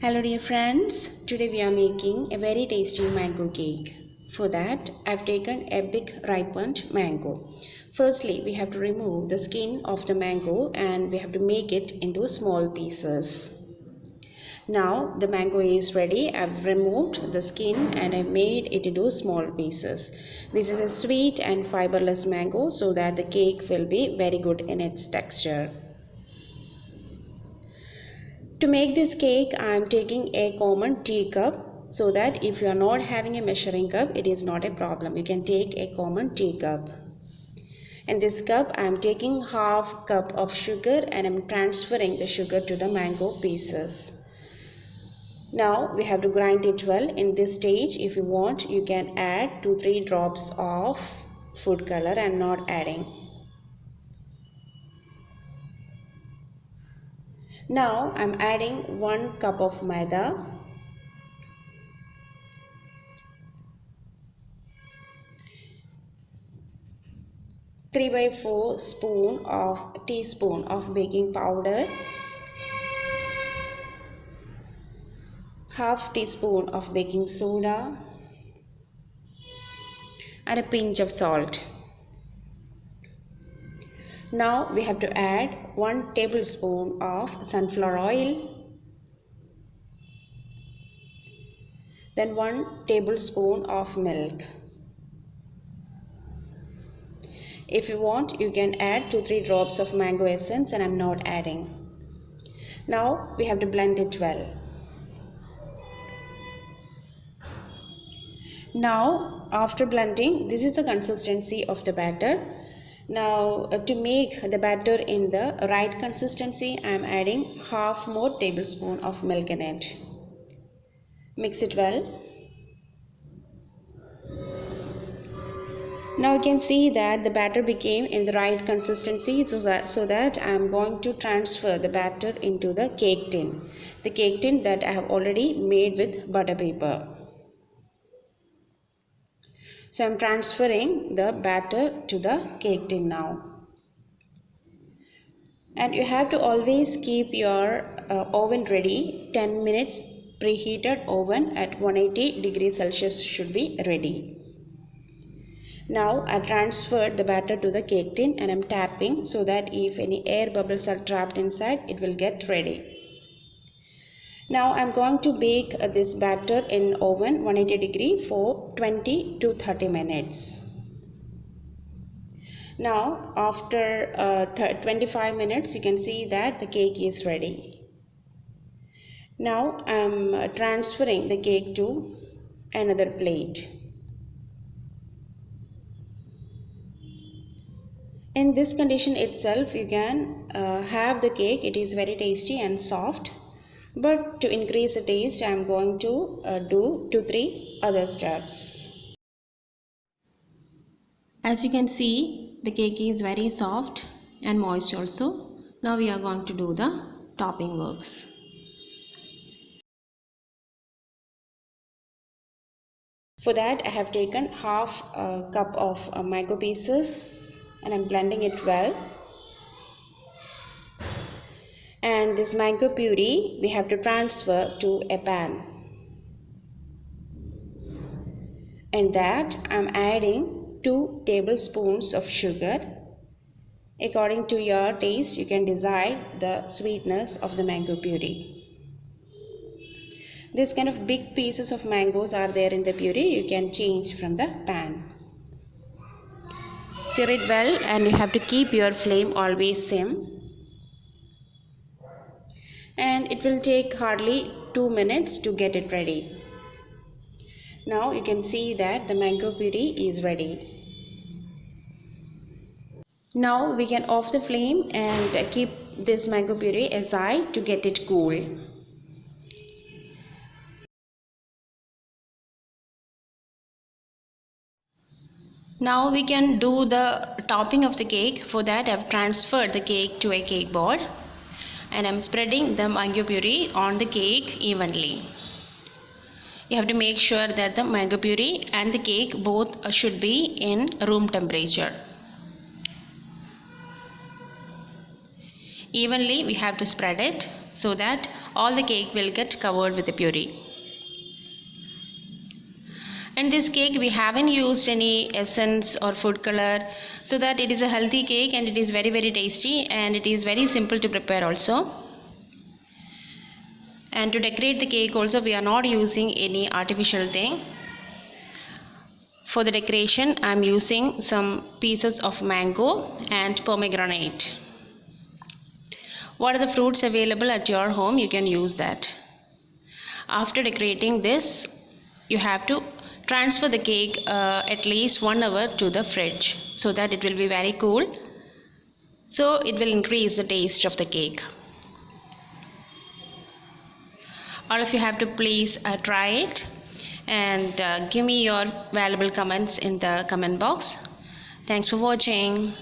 Hello dear friends, today we are making a very tasty mango cake. For that, I have taken a big ripened mango. Firstly, we have to remove the skin of the mango and we have to make it into small pieces. Now the mango is ready. I have removed the skin and I made it into small pieces. This is a sweet and fiberless mango so that the cake will be very good in its texture. To make this cake, I am taking a common teacup so that if you are not having a measuring cup, it is not a problem. You can take a common teacup. In this cup, I am taking half cup of sugar and I am transferring the sugar to the mango pieces. Now we have to grind it well. In this stage, if you want, you can add 2-3 drops of food color. I am not adding. Now I am adding 1 cup of maida, 3/4 teaspoon of baking powder, half teaspoon of baking soda, and a pinch of salt. Now we have to add 1 tablespoon of sunflower oil, then 1 tablespoon of milk. If you want, you can add 2-3 drops of mango essence and I am not adding. Now we have to blend it well. Now after blending, this is the consistency of the batter. Now to make the batter in the right consistency, I am adding half more tablespoon of milk in it. Mix it well. Now you can see that the batter became in the right consistency, so that I am going to transfer the batter into the cake tin. The cake tin that I have already made with butter paper. So I am transferring the batter to the cake tin now. And you have to always keep your oven ready. 10 minutes preheated oven at 180 degrees Celsius should be ready. Now I transferred the batter to the cake tin and I am tapping so that if any air bubbles are trapped inside, it will get ready. Now I am going to bake this batter in oven 180 degree for 20 to 30 minutes. Now after 25 minutes, you can see that the cake is ready. Now I am transferring the cake to another plate. In this condition itself, you can have the cake. It is very tasty and soft. But to increase the taste, I am going to do 2-3 other steps. As you can see, the cake is very soft and moist also. Now we are going to do the topping works. For that, I have taken half a cup of mango pieces and I am blending it well. And this mango puree we have to transfer to a pan. And that I am adding 2 tablespoons of sugar. According to your taste, you can decide the sweetness of the mango puree. This kind of big pieces of mangoes are there in the puree. You can change from the pan. Stir it well and you have to keep your flame always sim. And it will take hardly 2 minutes to get it ready. Now you can see that the mango puree is ready. Now we can off the flame and keep this mango puree aside to get it cool. Now we can do the topping of the cake. For that, I have transferred the cake to a cake board and I am spreading the mango puree on the cake evenly. You have to make sure that the mango puree and the cake both should be in room temperature. Evenly we have to spread it so that all the cake will get covered with the puree. In this cake we haven't used any essence or food color, so that it is a healthy cake and it is very tasty, and it is very simple to prepare also. And to decorate the cake also we are not using any artificial thing. For the decoration I am using some pieces of mango and pomegranate. What are the fruits available at your home, you can use that. After decorating this, you have to transfer the cake at least 1 hour to the fridge, so that it will be very cool, so it will increase the taste of the cake. All of you have to please try it, and give me your valuable comments in the comment box. Thanks for watching.